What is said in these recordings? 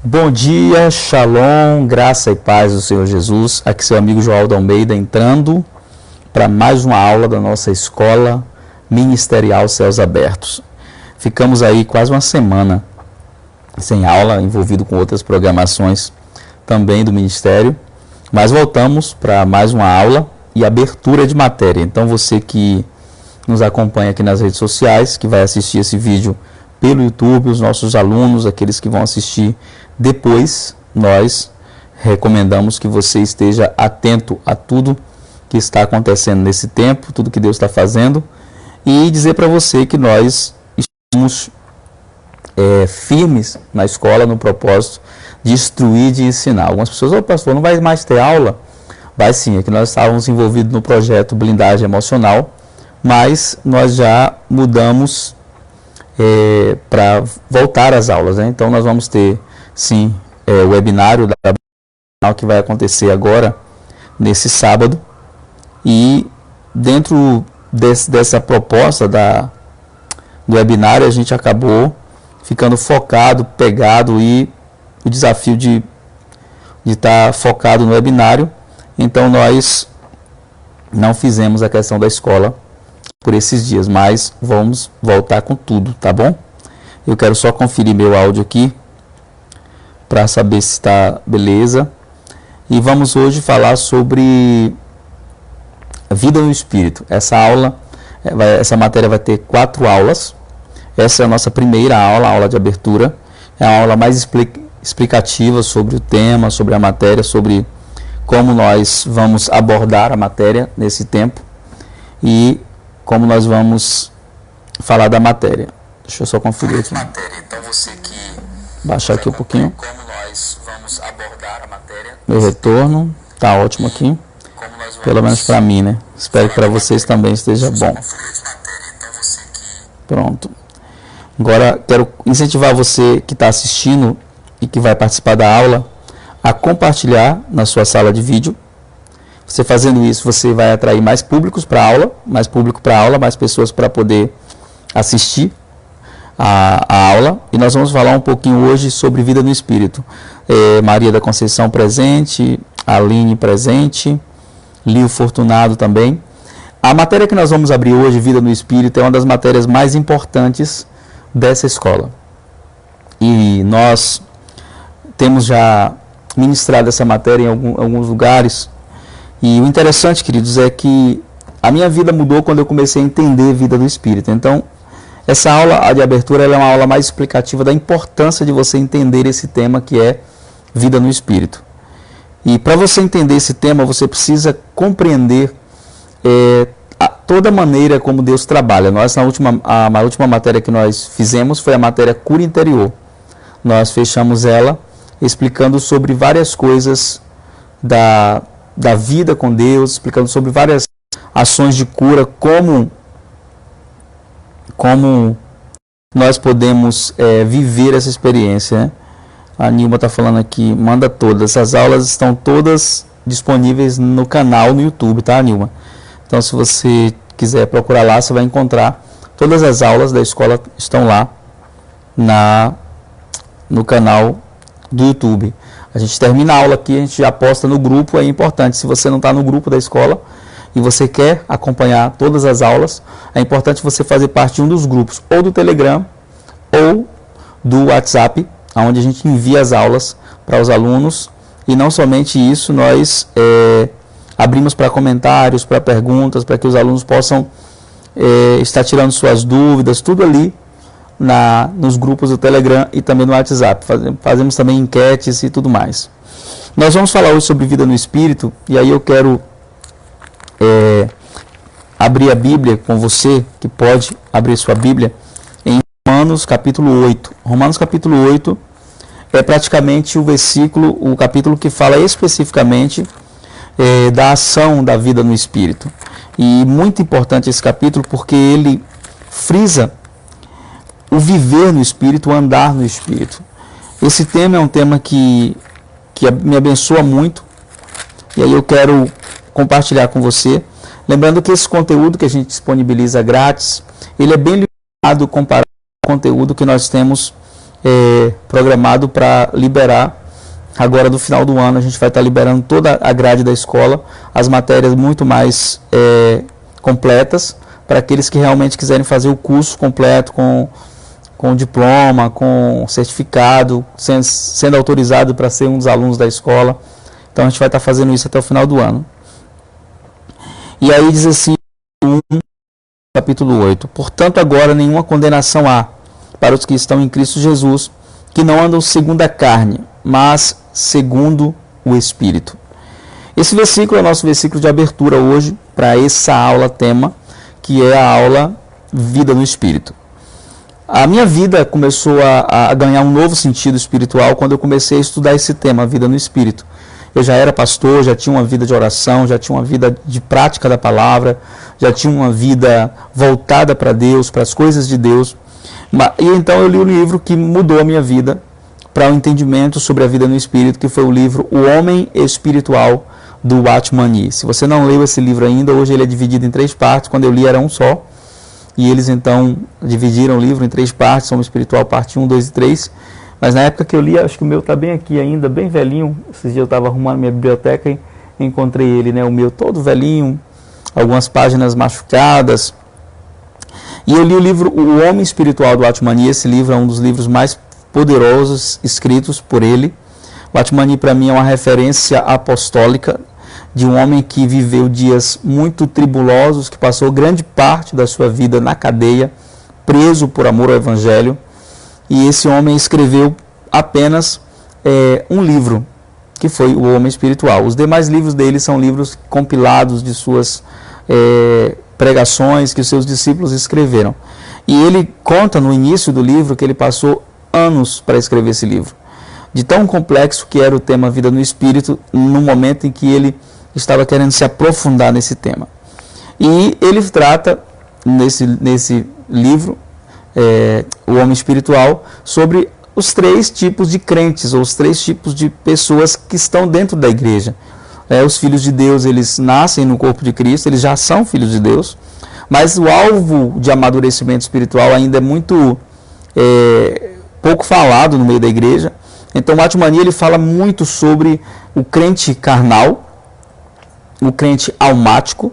Bom dia, shalom, graça e paz do Senhor Jesus. Aqui seu amigo Joaldo Almeida entrando para mais uma aula da nossa escola ministerial Céus Abertos. Ficamos aí quase uma semana sem aula, envolvido com outras programações também do ministério, mas voltamos para mais uma aula e abertura de matéria. Então você que nos acompanha aqui nas redes sociais, que vai assistir esse vídeo pelo YouTube, os nossos alunos, aqueles que vão assistir depois, nós recomendamos que você esteja atento a tudo que está acontecendo nesse tempo, tudo que Deus está fazendo, e dizer para você que nós estamos firmes na escola, no propósito de instruir, de ensinar. Algumas pessoas, pastor, não vai mais ter aula? Vai sim, é que nós estávamos envolvidos no projeto Blindagem Emocional, mas nós já mudamos para voltar às aulas, né? Então nós vamos ter sim o webinário que vai acontecer agora nesse sábado, e dentro dessa proposta do webinário a gente acabou ficando focado, pegado, e o desafio de estar focado no webinário. Então nós não fizemos a questão da escola por esses dias, mas vamos voltar com tudo, tá bom? Eu quero só conferir meu áudio aqui para saber se está beleza. E vamos hoje falar sobre vida no Espírito. Essa matéria vai ter 4 aulas. Essa é a nossa primeira aula, a aula de abertura. É a aula mais explicativa sobre o tema, sobre a matéria, sobre como nós vamos abordar a matéria nesse tempo e como nós vamos falar da matéria. Deixa eu só conferir aqui. Então você que baixar aqui um pouquinho. Como nós vamos abordar a matéria. Meu retorno tá ótimo aqui. Pelo menos para mim, né? Espero que para vocês também esteja bom. Pronto. Agora quero incentivar você que está assistindo e que vai participar da aula a compartilhar na sua sala de vídeo. Você fazendo isso, você vai atrair mais públicos para a aula, mais pessoas para poder assistir a aula. E nós vamos falar um pouquinho hoje sobre vida no Espírito. Maria da Conceição presente, Aline presente, Lio Fortunado também. A matéria que nós vamos abrir hoje, Vida no Espírito, é uma das matérias mais importantes dessa escola. E nós temos já ministrado essa matéria em alguns lugares. E o interessante, queridos, é que a minha vida mudou quando eu comecei a entender vida do Espírito. Então, essa aula de abertura ela é uma aula mais explicativa da importância de você entender esse tema que é vida no Espírito. E para você entender esse tema, você precisa compreender toda a maneira como Deus trabalha. A última matéria que nós fizemos foi a matéria cura interior. Nós fechamos ela explicando sobre várias coisas da vida com Deus, explicando sobre várias ações de cura, como nós podemos viver essa experiência, né? A Nilma está falando aqui, manda todas. Essas aulas estão todas disponíveis no canal no YouTube, tá, Nilma? Então, se você quiser procurar lá, você vai encontrar todas as aulas da escola, estão lá no canal do YouTube. A gente termina a aula aqui, a gente já posta no grupo. É importante, se você não está no grupo da escola e você quer acompanhar todas as aulas, é importante você fazer parte de um dos grupos, ou do Telegram, ou do WhatsApp, onde a gente envia as aulas para os alunos. E não somente isso, nós abrimos para comentários, para perguntas, para que os alunos possam estar tirando suas dúvidas, tudo ali nos grupos do Telegram e também no WhatsApp. Fazemos também enquetes e tudo mais. Nós vamos falar hoje sobre vida no Espírito, e aí eu quero abrir a Bíblia com você, que pode abrir sua Bíblia, em Romanos capítulo 8. Romanos capítulo 8 é praticamente o capítulo que fala especificamente da ação da vida no Espírito. E muito importante esse capítulo porque ele frisa o viver no Espírito, o andar no Espírito. Esse tema é um tema que me abençoa muito, e aí eu quero compartilhar com você. Lembrando que esse conteúdo que a gente disponibiliza grátis, ele é bem limitado comparado ao conteúdo que nós temos programado para liberar. Agora, no final do ano, a gente vai estar liberando toda a grade da escola, as matérias muito mais completas, para aqueles que realmente quiserem fazer o curso completo com diploma, com certificado, sendo autorizado para ser um dos alunos da escola. Então, a gente vai estar fazendo isso até o final do ano. E aí diz assim, capítulo 8, portanto, agora nenhuma condenação há para os que estão em Cristo Jesus, que não andam segundo a carne, mas segundo o Espírito. Esse versículo é o nosso versículo de abertura hoje para essa aula tema, que é a aula Vida no Espírito. A minha vida começou a ganhar um novo sentido espiritual quando eu comecei a estudar esse tema, Vida no Espírito. Eu já era pastor, já tinha uma vida de oração, já tinha uma vida de prática da palavra, já tinha uma vida voltada para Deus, para as coisas de Deus. E então eu li um livro que mudou a minha vida para o entendimento sobre a vida no Espírito, que foi o livro O Homem Espiritual, do Watchman Nee. Se você não leu esse livro ainda, hoje ele é dividido em 3 partes, quando eu li era um só. E eles então dividiram o livro em 3 partes, Homem Espiritual, parte 1, 2 e 3. Mas na época que eu li, acho que o meu está bem aqui ainda, bem velhinho. Esses dias eu estava arrumando minha biblioteca e encontrei ele, né? O meu todo velhinho, algumas páginas machucadas. E eu li o livro O Homem Espiritual, do Watchman Nee. Esse livro é um dos livros mais poderosos escritos por ele. Watchman Nee, para mim, é uma referência apostólica de um homem que viveu dias muito tribulosos, que passou grande parte da sua vida na cadeia, preso por amor ao Evangelho. E esse homem escreveu apenas um livro, que foi O Homem Espiritual. Os demais livros dele são livros compilados de suas pregações que os seus discípulos escreveram. E ele conta no início do livro que ele passou anos para escrever esse livro. De tão complexo que era o tema Vida no Espírito, no momento em que ele estava querendo se aprofundar nesse tema. E ele trata, nesse livro, O Homem Espiritual, sobre os 3 tipos de crentes, ou os 3 tipos de pessoas que estão dentro da igreja. Os filhos de Deus, eles nascem no corpo de Cristo, eles já são filhos de Deus, mas o alvo de amadurecimento espiritual ainda é muito pouco falado no meio da igreja. Então, o Watchman Nee, ele fala muito sobre o crente carnal, o crente almático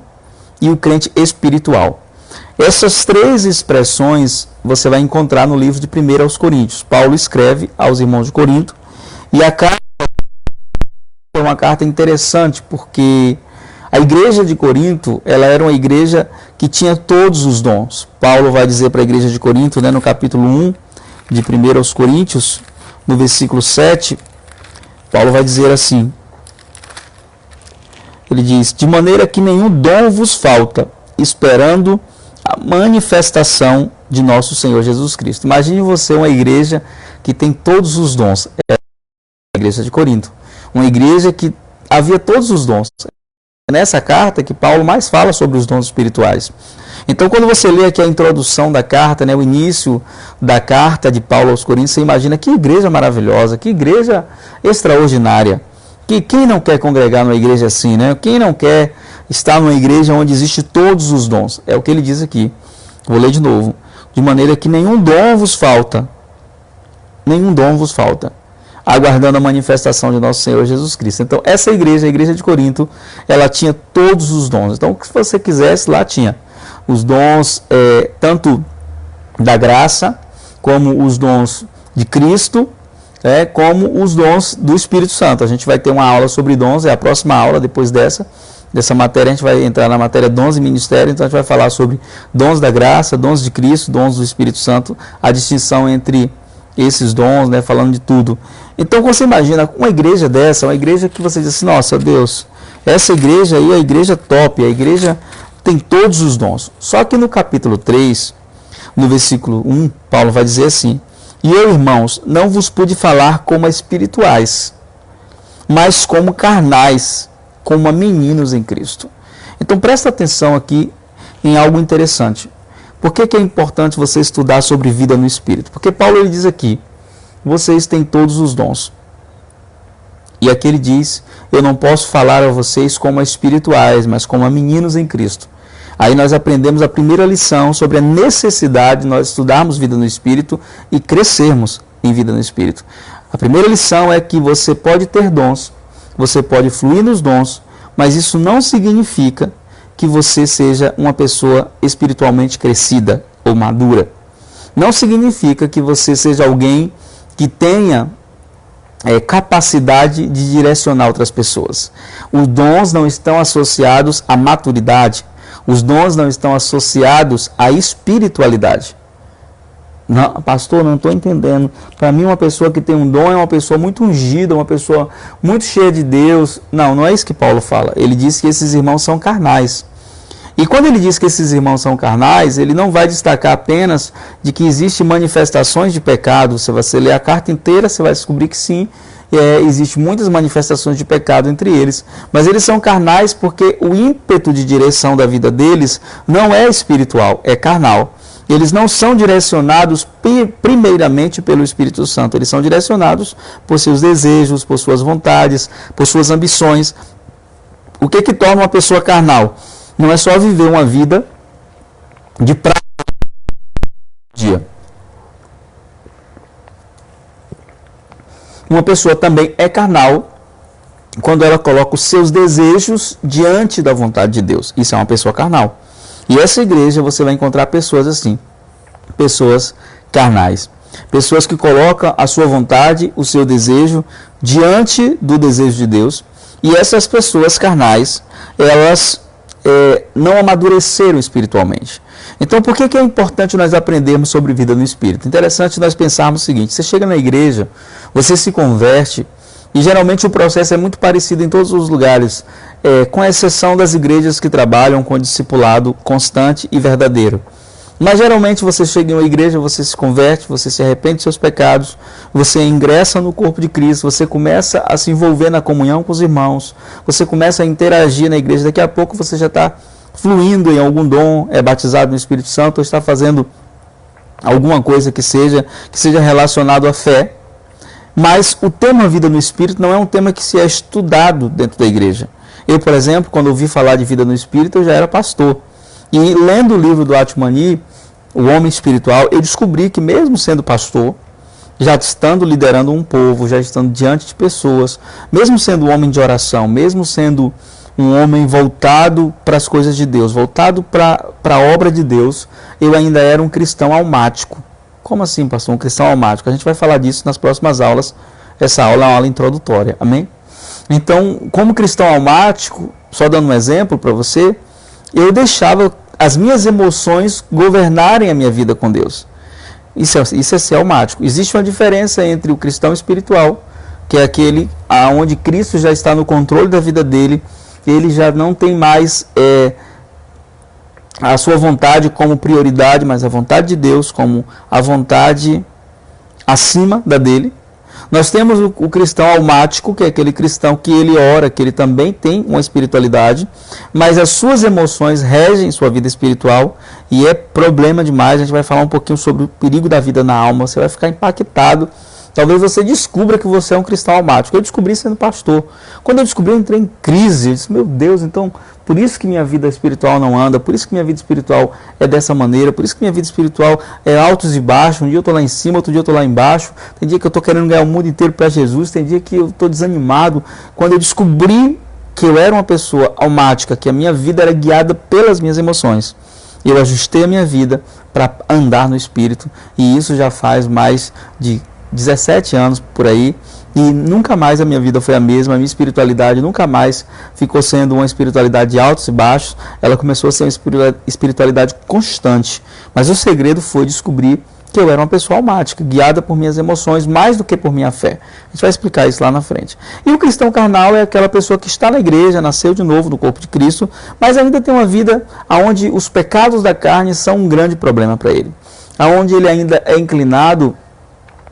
e o crente espiritual. Essas 3 expressões você vai encontrar no livro de 1 aos Coríntios. Paulo escreve aos irmãos de Corinto, e a carta é uma carta interessante, porque a igreja de Corinto, ela era uma igreja que tinha todos os dons. Paulo vai dizer para a igreja de Corinto, no capítulo 1 de 1 aos Coríntios, no versículo 7, Paulo vai dizer assim, ele diz, de maneira que nenhum dom vos falta, esperando a manifestação de nosso Senhor Jesus Cristo. Imagine você uma igreja que tem todos os dons. É a igreja de Corinto. Uma igreja que havia todos os dons. É nessa carta que Paulo mais fala sobre os dons espirituais. Então, quando você lê aqui a introdução da carta, o início da carta de Paulo aos Coríntios, você imagina que igreja maravilhosa, que igreja extraordinária. Quem não quer congregar numa igreja assim, né? Quem não quer estar numa igreja onde existe todos os dons? É o que ele diz aqui. Vou ler de novo. De maneira que nenhum dom vos falta. Nenhum dom vos falta. Aguardando a manifestação de nosso Senhor Jesus Cristo. Então, essa igreja, a igreja de Corinto, ela tinha todos os dons. Então, se você quisesse, lá tinha os dons, tanto da graça, como os dons de Cristo, como os dons do Espírito Santo. A gente vai ter uma aula sobre dons, é a próxima aula depois dessa matéria. A gente vai entrar na matéria dons e ministério, então a gente vai falar sobre dons da graça, dons de Cristo, dons do Espírito Santo, a distinção entre esses dons, falando de tudo. Então, quando você imagina uma igreja dessa, uma igreja que você diz assim, nossa Deus, essa igreja aí é a igreja top, a igreja tem todos os dons. Só que no capítulo 3, no versículo 1, Paulo vai dizer assim, e eu, irmãos, não vos pude falar como a espirituais, mas como carnais, como a meninos em Cristo. Então presta atenção aqui em algo interessante. Por que é importante você estudar sobre vida no Espírito? Porque Paulo ele diz aqui, vocês têm todos os dons. E aqui ele diz, eu não posso falar a vocês como a espirituais, mas como a meninos em Cristo. Aí nós aprendemos a primeira lição sobre a necessidade de nós estudarmos vida no Espírito e crescermos em vida no Espírito. A primeira lição é que você pode ter dons, você pode fluir nos dons, mas isso não significa que você seja uma pessoa espiritualmente crescida ou madura. Não significa que você seja alguém que tenha capacidade de direcionar outras pessoas. Os dons não estão associados à maturidade. Os dons não estão associados à espiritualidade. Não, pastor, não estou entendendo. Para mim, uma pessoa que tem um dom é uma pessoa muito ungida, uma pessoa muito cheia de Deus. Não, não é isso que Paulo fala. Ele diz que esses irmãos são carnais. E quando ele diz que esses irmãos são carnais, ele não vai destacar apenas de que existem manifestações de pecado. Se você ler a carta inteira, você vai descobrir que sim, existem muitas manifestações de pecado entre eles. Mas eles são carnais porque o ímpeto de direção da vida deles não é espiritual, é carnal. Eles não são direcionados primeiramente pelo Espírito Santo, eles são direcionados por seus desejos, por suas vontades, por suas ambições. O que torna uma pessoa carnal? Não é só viver uma vida de prática dia. Uma pessoa também é carnal quando ela coloca os seus desejos diante da vontade de Deus. Isso é uma pessoa carnal. E essa igreja você vai encontrar pessoas assim, pessoas carnais. Pessoas que colocam a sua vontade, o seu desejo diante do desejo de Deus. E essas pessoas carnais, elas não amadureceram espiritualmente. Então, por que é importante nós aprendermos sobre vida no Espírito? Interessante nós pensarmos o seguinte: você chega na igreja, você se converte, e geralmente o processo é muito parecido em todos os lugares, com exceção das igrejas que trabalham com discipulado constante e verdadeiro. Mas geralmente você chega em uma igreja, você se converte, você se arrepende dos seus pecados, você ingressa no corpo de Cristo, você começa a se envolver na comunhão com os irmãos, você começa a interagir na igreja, daqui a pouco você já está fluindo em algum dom, é batizado no Espírito Santo, ou está fazendo alguma coisa que seja relacionado à fé. Mas o tema vida no Espírito não é um tema que se é estudado dentro da igreja. Eu, por exemplo, quando ouvi falar de vida no Espírito, eu já era pastor. E lendo o livro do Atmani, O Homem Espiritual, eu descobri que mesmo sendo pastor, já estando liderando um povo, já estando diante de pessoas, mesmo sendo um homem de oração, mesmo sendo um homem voltado para as coisas de Deus, voltado para a obra de Deus, eu ainda era um cristão almático. Como assim, pastor? Um cristão almático? A gente vai falar disso nas próximas aulas. Essa aula é uma aula introdutória. Amém? Então, como cristão almático, só dando um exemplo para você, eu deixava as minhas emoções governarem a minha vida com Deus. Isso é ser almático. Existe uma diferença entre o cristão espiritual, que é aquele onde Cristo já está no controle da vida dele, ele já não tem mais a sua vontade como prioridade, mas a vontade de Deus como a vontade acima da dele. Nós temos o cristão almático, que é aquele cristão que ele ora, que ele também tem uma espiritualidade, mas as suas emoções regem sua vida espiritual e é problema demais. A gente vai falar um pouquinho sobre o perigo da vida na alma, você vai ficar impactado. Talvez você descubra que você é um cristão almático. Eu descobri sendo pastor. Quando eu descobri, eu entrei em crise. Eu disse, meu Deus, então, por isso que minha vida espiritual não anda, por isso que minha vida espiritual é dessa maneira, por isso que minha vida espiritual é altos e baixos. Um dia eu estou lá em cima, outro dia eu estou lá embaixo. Tem dia que eu estou querendo ganhar o mundo inteiro para Jesus, tem dia que eu estou desanimado. Quando eu descobri que eu era uma pessoa almática, que a minha vida era guiada pelas minhas emoções, eu ajustei a minha vida para andar no Espírito, e isso já faz mais de 17 anos por aí, e nunca mais a minha vida foi a mesma, a minha espiritualidade nunca mais ficou sendo uma espiritualidade de altos e baixos, ela começou a ser uma espiritualidade constante. Mas o segredo foi descobrir que eu era uma pessoa almática, guiada por minhas emoções mais do que por minha fé. A gente vai explicar isso lá na frente. E o cristão carnal é aquela pessoa que está na igreja, nasceu de novo no corpo de Cristo, mas ainda tem uma vida onde os pecados da carne são um grande problema para ele, onde ele ainda é inclinado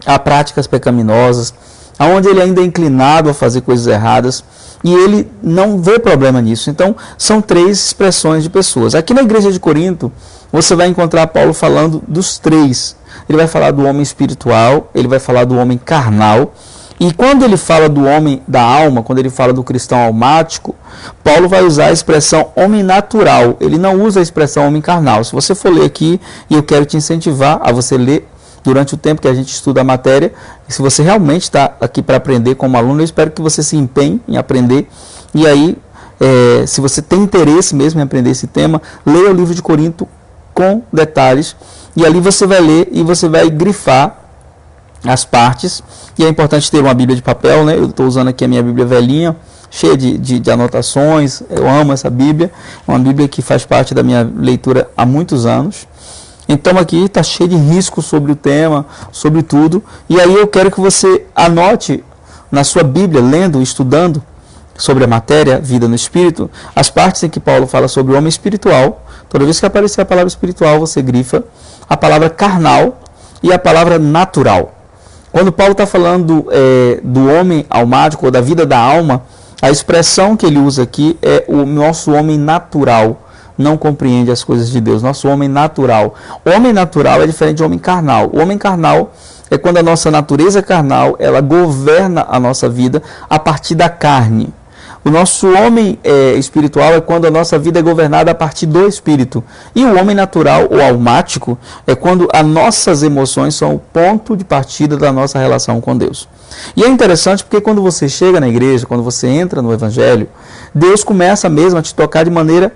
a práticas pecaminosas, onde ele ainda é inclinado a fazer coisas erradas, e ele não vê problema nisso. Então, são três expressões de pessoas. Aqui na igreja de Corinto, você vai encontrar Paulo falando dos três. Ele vai falar do homem espiritual, ele vai falar do homem carnal, e quando ele fala do homem da alma, quando ele fala do cristão almático, Paulo vai usar a expressão homem natural, ele não usa a expressão homem carnal. Se você for ler aqui, e eu quero te incentivar a você ler durante o tempo que a gente estuda a matéria. E se você realmente está aqui para aprender como aluno, eu espero que você se empenhe em aprender. E aí, se você tem interesse mesmo em aprender esse tema, leia o livro de Corinto com detalhes. E ali você vai ler e você vai grifar as partes. E é importante ter uma Bíblia de papel, né? Eu estou usando aqui a minha Bíblia velhinha, cheia de anotações. Eu amo essa Bíblia. É uma Bíblia que faz parte da minha leitura há muitos anos. Então aqui está cheio de riscos sobre o tema, sobre tudo. E aí eu quero que você anote na sua Bíblia, lendo, estudando sobre a matéria, vida no espírito, as partes em que Paulo fala sobre o homem espiritual. Toda vez que aparecer a palavra espiritual, você grifa a palavra carnal e a palavra natural. Quando Paulo está falando do homem almático, ou da vida da alma, a expressão que ele usa aqui é o nosso homem natural. Não compreende as coisas de Deus, nosso homem natural. O homem natural é diferente do homem carnal. O homem carnal é quando a nossa natureza carnal, ela governa a nossa vida a partir da carne. O nosso homem espiritual é quando a nossa vida é governada a partir do espírito. E o homem natural, ou almático, é quando as nossas emoções são o ponto de partida da nossa relação com Deus. E é interessante porque quando você chega na igreja, quando você entra no evangelho, Deus começa mesmo a te tocar de maneira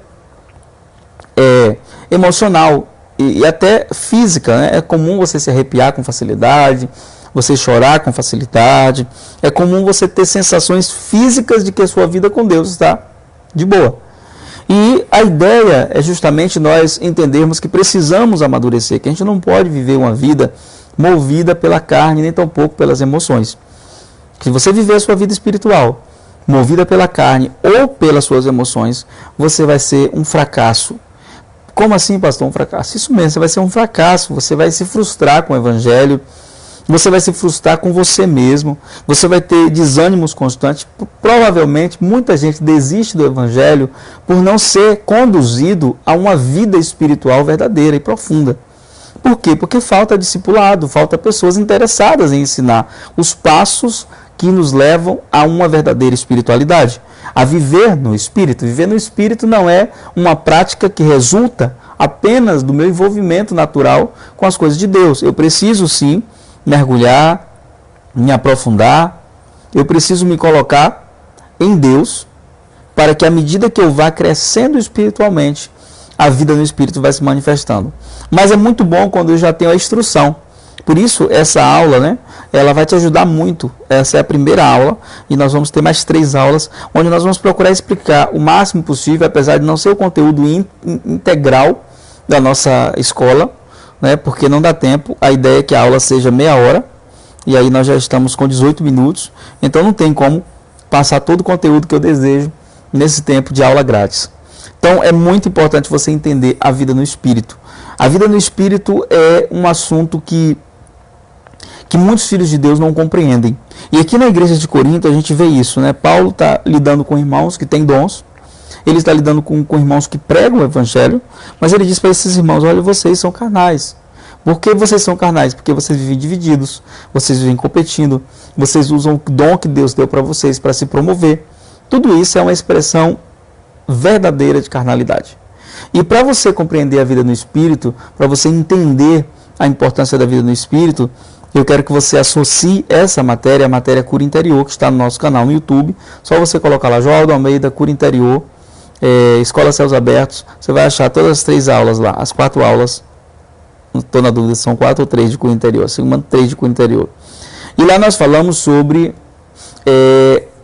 emocional e até física, né? É comum você se arrepiar com facilidade, você chorar com facilidade, é comum você ter sensações físicas de que a sua vida com Deus está de boa. E a ideia é justamente nós entendermos que precisamos amadurecer, que a gente não pode viver uma vida movida pela carne, nem tampouco pelas emoções. Se você viver a sua vida espiritual movida pela carne ou pelas suas emoções, você vai ser um fracasso. Como assim, pastor, um fracasso? Isso mesmo, você vai ser um fracasso, você vai se frustrar com o evangelho, você vai se frustrar com você mesmo, você vai ter desânimos constantes. Provavelmente, muita gente desiste do evangelho por não ser conduzido a uma vida espiritual verdadeira e profunda. Por quê? Porque falta discipulado, falta pessoas interessadas em ensinar os passos que nos levam a uma verdadeira espiritualidade, a viver no Espírito. Viver no Espírito não é uma prática que resulta apenas do meu envolvimento natural com as coisas de Deus. Eu preciso sim mergulhar, me aprofundar, eu preciso me colocar em Deus, para que à medida que eu vá crescendo espiritualmente, a vida no Espírito vai se manifestando. Mas é muito bom quando eu já tenho a instrução. Por isso, essa aula, né, ela vai te ajudar muito. Essa é a primeira aula e nós vamos ter mais 3 aulas, onde nós vamos procurar explicar o máximo possível, apesar de não ser o conteúdo integral da nossa escola, né, porque não dá tempo. A ideia é que a aula seja meia hora, e aí nós já estamos com 18 minutos, então não tem como passar todo o conteúdo que eu desejo nesse tempo de aula grátis. Então é muito importante você entender a vida no Espírito. A vida no Espírito é um assunto que muitos filhos de Deus não compreendem. E aqui na igreja de Corinto a gente vê isso, né? Paulo está lidando com irmãos que têm dons, ele está lidando com irmãos que pregam o evangelho, mas ele diz para esses irmãos: olha, vocês são carnais. Por que vocês são carnais? Porque vocês vivem divididos, vocês vivem competindo, vocês usam o dom que Deus deu para vocês para se promover. Tudo isso é uma expressão verdadeira de carnalidade. E para você compreender a vida no Espírito, para você entender a importância da vida no Espírito, eu quero que você associe essa matéria, a matéria Cura Interior, que está no nosso canal no YouTube. Só você colocar lá, João Aldo Almeida, Cura Interior, Escola Céus Abertos, você vai achar todas as 3 aulas lá, as 4 aulas, não estou na dúvida, são 4 ou 3 de Cura Interior, segunda 3 de Cura Interior. E lá nós falamos sobre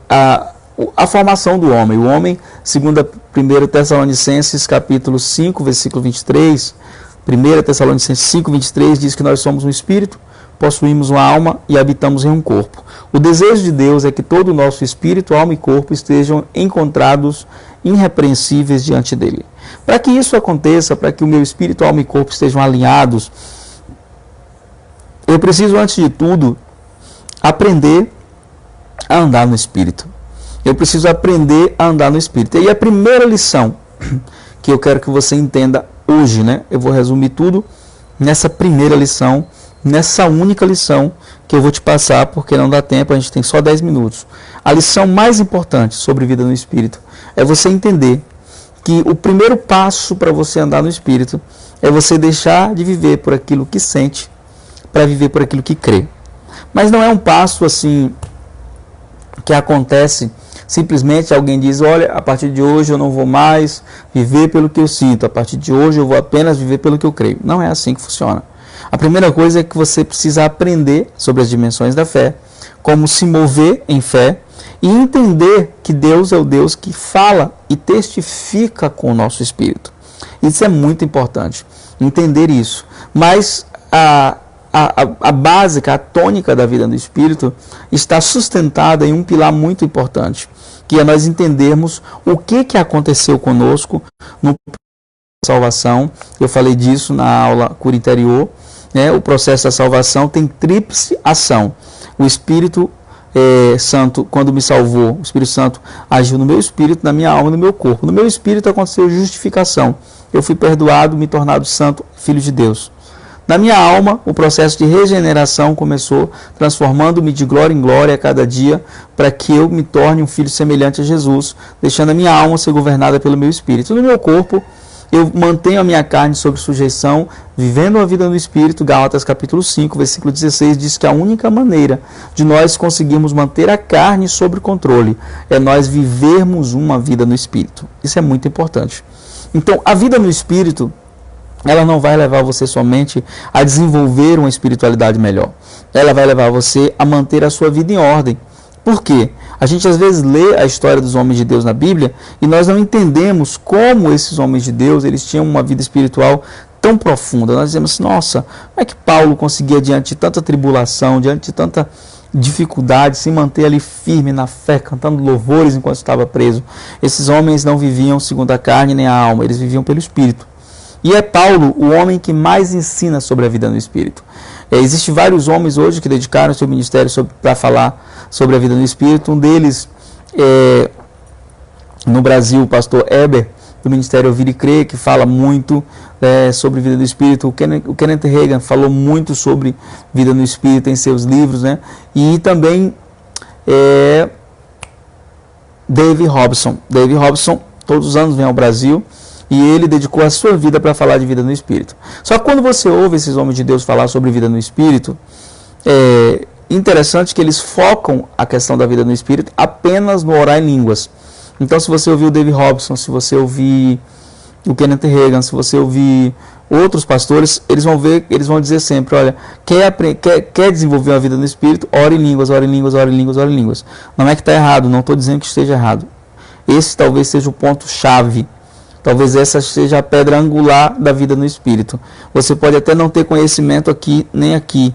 a formação do homem. O homem, segundo 1 Tessalonicenses capítulo 5, versículo 23, 1 Tessalonicenses 5, 23, diz que nós somos um espírito, possuímos uma alma e habitamos em um corpo. O desejo de Deus é que todo o nosso espírito, alma e corpo estejam encontrados irrepreensíveis diante dele. Para que isso aconteça, para que o meu espírito, alma e corpo estejam alinhados, eu preciso, antes de tudo, aprender a andar no Espírito. Eu preciso aprender a andar no Espírito. E a primeira lição que eu quero que você entenda hoje, né? Eu vou resumir tudo nessa primeira lição, nessa única lição que eu vou te passar, porque não dá tempo, a gente tem só 10 minutos. A lição mais importante sobre vida no Espírito é você entender que o primeiro passo para você andar no Espírito é você deixar de viver por aquilo que sente, para viver por aquilo que crê. Mas não é um passo assim que acontece simplesmente alguém diz, olha, a partir de hoje eu não vou mais viver pelo que eu sinto, a partir de hoje eu vou apenas viver pelo que eu creio. Não é assim que funciona. A primeira coisa é que você precisa aprender sobre as dimensões da fé, como se mover em fé e entender que Deus é o Deus que fala e testifica com o nosso espírito. Isso é muito importante, entender isso. Mas a básica, a tônica da vida no Espírito está sustentada em um pilar muito importante, que é nós entendermos o que aconteceu conosco no processo da salvação. Eu falei disso na aula Cura Interior, né? O processo da salvação tem tríplice ação. O Espírito Santo, quando me salvou, o Espírito Santo agiu no meu espírito, na minha alma e no meu corpo. No meu espírito aconteceu justificação. Eu fui perdoado, me tornado santo, filho de Deus. Na minha alma, o processo de regeneração começou, transformando-me de glória em glória a cada dia, para que eu me torne um filho semelhante a Jesus, deixando a minha alma ser governada pelo meu espírito. No meu corpo, eu mantenho a minha carne sob sujeição, vivendo a vida no Espírito. Gálatas capítulo 5, versículo 16, diz que a única maneira de nós conseguirmos manter a carne sob controle é nós vivermos uma vida no Espírito. Isso é muito importante. Então, a vida no Espírito, ela não vai levar você somente a desenvolver uma espiritualidade melhor. Ela vai levar você a manter a sua vida em ordem. Por quê? A gente às vezes lê a história dos homens de Deus na Bíblia e nós não entendemos como esses homens de Deus eles tinham uma vida espiritual tão profunda. Nós dizemos assim, nossa, como é que Paulo conseguia, diante de tanta tribulação, diante de tanta dificuldade, se manter ali firme na fé, cantando louvores enquanto estava preso? Esses homens não viviam segundo a carne nem a alma, eles viviam pelo Espírito. E é Paulo o homem que mais ensina sobre a vida no Espírito. Existem vários homens hoje que dedicaram seu ministério para falar sobre a vida no Espírito. Um deles no Brasil, o pastor Eber, do Ministério Ouvir e Crer, que fala muito sobre vida no Espírito. O Kenneth Hagin falou muito sobre vida no Espírito em seus livros, né? E também Dave Robson. Dave Robson todos os anos vem ao Brasil e ele dedicou a sua vida para falar de vida no Espírito. Só que quando você ouve esses homens de Deus falar sobre vida no Espírito, é interessante que eles focam a questão da vida no Espírito apenas no orar em línguas. Então, se você ouvir o Dave Robson, se você ouvir o Kenneth Hagin, se você ouvir outros pastores, eles vão dizer sempre, olha, quer desenvolver uma vida no Espírito, ore em línguas, ore em línguas, ore em línguas, ore em línguas. Não é que está errado, não estou dizendo que esteja errado. Esse talvez seja o ponto-chave. Talvez essa seja a pedra angular da vida no Espírito. Você pode até não ter conhecimento aqui nem aqui,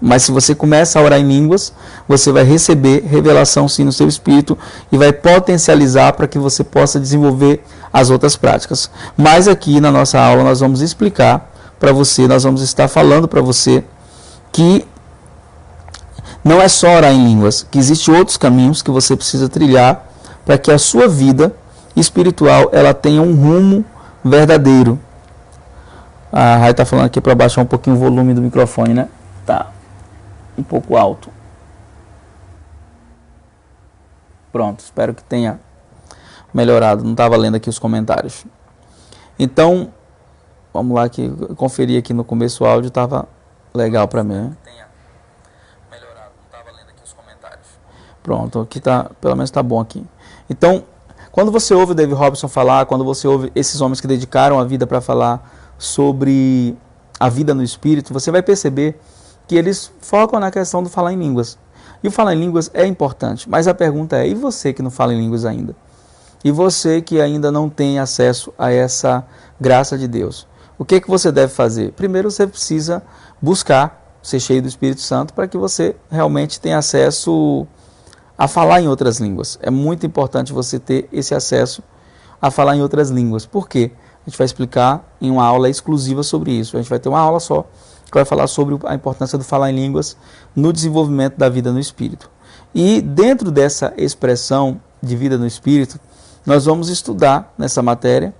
mas se você começa a orar em línguas, você vai receber revelação sim no seu espírito e vai potencializar para que você possa desenvolver as outras práticas. Mas aqui na nossa aula nós vamos explicar para você, nós vamos estar falando para você que não é só orar em línguas, que existem outros caminhos que você precisa trilhar para que a sua vida espiritual ela tenha um rumo verdadeiro. A Rai está falando aqui para baixar um pouquinho o volume do microfone, né? Tá um pouco alto. Pronto, espero que tenha melhorado. Não estava lendo aqui os comentários. Então, vamos lá, que eu conferi aqui no começo o áudio, estava legal para mim, né? Tenha melhorado, não estava lendo aqui os comentários. Pronto, aqui tá, pelo menos está bom aqui. Então, quando você ouve o Dave Robson falar, quando você ouve esses homens que dedicaram a vida para falar sobre a vida no Espírito, você vai perceber que eles focam na questão do falar em línguas. E o falar em línguas é importante, mas a pergunta é, e você que não fala em línguas ainda? E você que ainda não tem acesso a essa graça de Deus? O que você deve fazer? Primeiro você precisa buscar ser cheio do Espírito Santo para que você realmente tenha acesso a falar em outras línguas. É muito importante você ter esse acesso a falar em outras línguas. Por quê? A gente vai explicar em uma aula exclusiva sobre isso. A gente vai ter uma aula só que vai falar sobre a importância do falar em línguas no desenvolvimento da vida no Espírito. E dentro dessa expressão de vida no Espírito, nós vamos estudar nessa matéria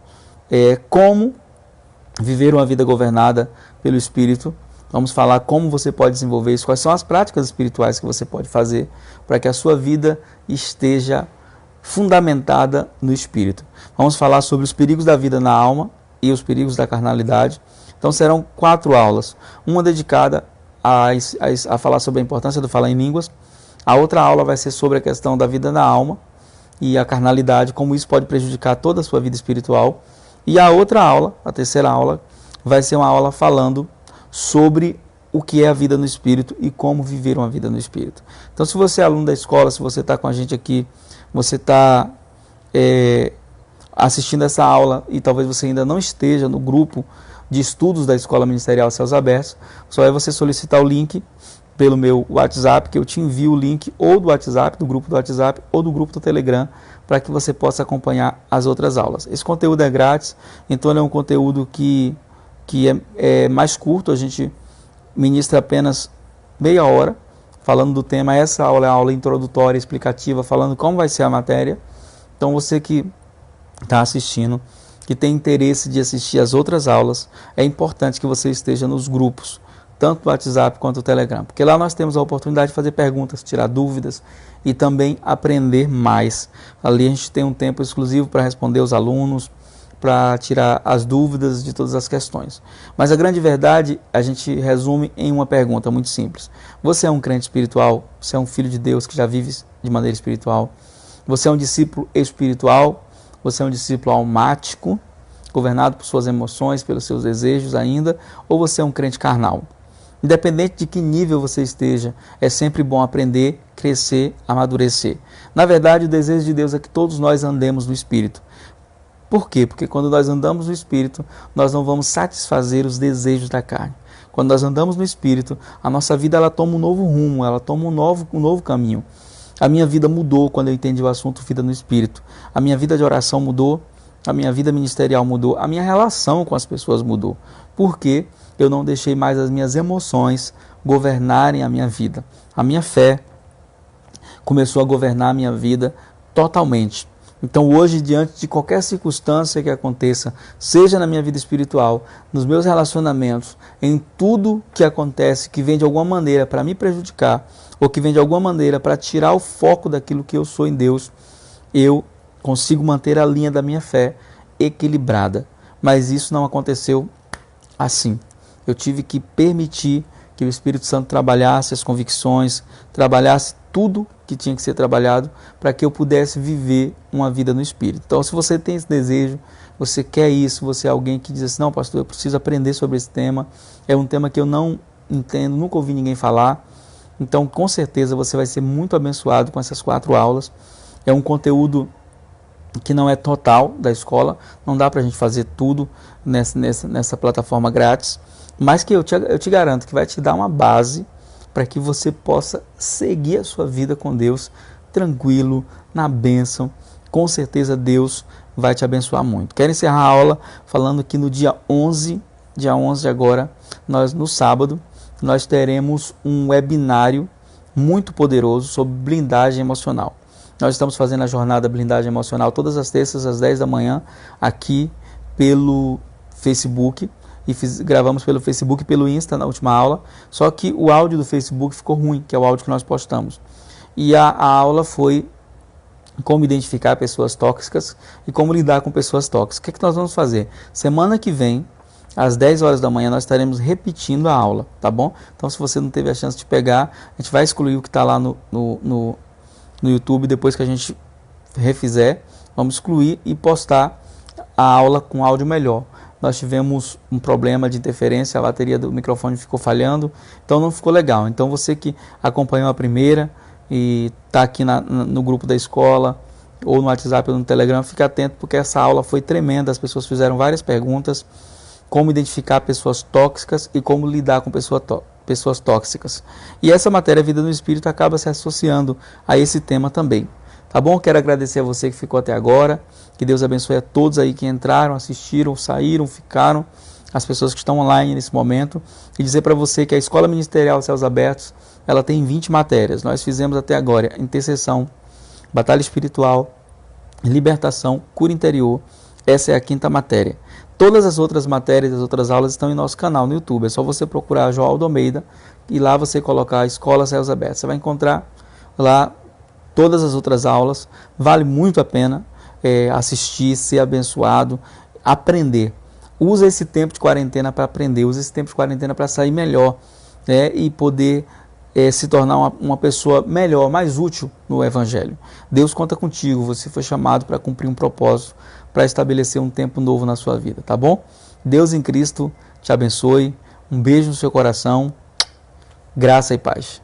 como viver uma vida governada pelo Espírito. Vamos falar como você pode desenvolver isso, quais são as práticas espirituais que você pode fazer para que a sua vida esteja fundamentada no Espírito. Vamos falar sobre os perigos da vida na alma e os perigos da carnalidade. Então serão 4 aulas, uma dedicada a falar sobre a importância do falar em línguas. A outra aula vai ser sobre a questão da vida da alma e a carnalidade, como isso pode prejudicar toda a sua vida espiritual. E a outra aula, a terceira aula, vai ser uma aula falando sobre o que é a vida no Espírito e como viver uma vida no Espírito. Então, se você é aluno da escola, se você está com a gente aqui, você está assistindo essa aula e talvez você ainda não esteja no grupo de estudos da Escola Ministerial Céus Abertos, só é você solicitar o link pelo meu WhatsApp, que eu te envio o link ou do WhatsApp, do grupo do WhatsApp, ou do grupo do Telegram, para que você possa acompanhar as outras aulas. Esse conteúdo é grátis, então ele é um conteúdo que é mais curto, a gente ministra apenas meia hora, falando do tema. Essa aula é a aula introdutória, explicativa, falando como vai ser a matéria. Então você que está assistindo, que tem interesse de assistir as outras aulas, é importante que você esteja nos grupos, tanto do WhatsApp quanto do Telegram, porque lá nós temos a oportunidade de fazer perguntas, tirar dúvidas e também aprender mais. Ali a gente tem um tempo exclusivo para responder os alunos, para tirar as dúvidas de todas as questões. Mas a grande verdade a gente resume em uma pergunta muito simples. Você é um crente espiritual? Você é um filho de Deus que já vive de maneira espiritual? Você é um discípulo espiritual? Você é um discípulo almático, governado por suas emoções, pelos seus desejos ainda? Ou você é um crente carnal? Independente de que nível você esteja, é sempre bom aprender, crescer, amadurecer. Na verdade, o desejo de Deus é que todos nós andemos no Espírito. Por quê? Porque quando nós andamos no Espírito, nós não vamos satisfazer os desejos da carne. Quando nós andamos no Espírito, a nossa vida ela toma um novo rumo, ela toma um novo caminho. A minha vida mudou quando eu entendi o assunto vida no Espírito. A minha vida de oração mudou, a minha vida ministerial mudou, a minha relação com as pessoas mudou. Por quê? Eu não deixei mais as minhas emoções governarem a minha vida. A minha fé começou a governar a minha vida totalmente. Então hoje, diante de qualquer circunstância que aconteça, seja na minha vida espiritual, nos meus relacionamentos, em tudo que acontece, que vem de alguma maneira para me prejudicar, ou que vem de alguma maneira para tirar o foco daquilo que eu sou em Deus, eu consigo manter a linha da minha fé equilibrada. Mas isso não aconteceu assim. Eu tive que permitir que o Espírito Santo trabalhasse as convicções, trabalhasse tudo que tinha que ser trabalhado para que eu pudesse viver uma vida no Espírito. Então, se você tem esse desejo, você quer isso, você é alguém que diz assim, não, pastor, eu preciso aprender sobre esse tema, é um tema que eu não entendo, nunca ouvi ninguém falar, então, com certeza, você vai ser muito abençoado com essas 4 aulas. É um conteúdo que não é total da escola, não dá para a gente fazer tudo nessa plataforma grátis, mas que eu te garanto que vai te dar uma base para que você possa seguir a sua vida com Deus tranquilo, na bênção. Com certeza Deus vai te abençoar muito. Quero encerrar a aula falando que no dia 11 agora, no sábado, nós teremos um webinário muito poderoso sobre blindagem emocional. Nós estamos fazendo a jornada Blindagem Emocional todas as terças às 10 da manhã aqui pelo Facebook. E gravamos pelo Facebook e pelo Insta na última aula, só que o áudio do Facebook ficou ruim, que é o áudio que nós postamos. E a aula foi como identificar pessoas tóxicas e como lidar com pessoas tóxicas. O que é que nós vamos fazer? Semana que vem, às 10 horas da manhã, nós estaremos repetindo a aula, tá bom? Então, se você não teve a chance de pegar, a gente vai excluir o que está lá no YouTube, depois que a gente refizer, vamos excluir e postar a aula com áudio melhor. Nós tivemos um problema de interferência, a bateria do microfone ficou falhando, então não ficou legal. Então você que acompanhou a primeira e está aqui no grupo da escola, ou no WhatsApp ou no Telegram, fique atento porque essa aula foi tremenda, as pessoas fizeram várias perguntas, como identificar pessoas tóxicas e como lidar com pessoas tóxicas. E essa matéria Vida no Espírito acaba se associando a esse tema também. Tá bom? Quero agradecer a você que ficou até agora. Que Deus abençoe a todos aí que entraram, assistiram, saíram, ficaram, as pessoas que estão online nesse momento. E dizer para você que a Escola Ministerial Céus Abertos, ela tem 20 matérias. Nós fizemos até agora intercessão, batalha espiritual, libertação, cura interior. Essa é a 5ª matéria. Todas as outras matérias, as outras aulas estão em nosso canal no YouTube. É só você procurar Joaldo Almeida e lá você colocar a Escola Céus Abertos. Você vai encontrar lá todas as outras aulas. Vale muito a pena assistir, ser abençoado, aprender. Usa esse tempo de quarentena para aprender, usa esse tempo de quarentena para sair melhor e poder se tornar uma pessoa melhor, mais útil no Evangelho. Deus conta contigo, você foi chamado para cumprir um propósito, para estabelecer um tempo novo na sua vida, tá bom? Deus em Cristo te abençoe, um beijo no seu coração, graça e paz.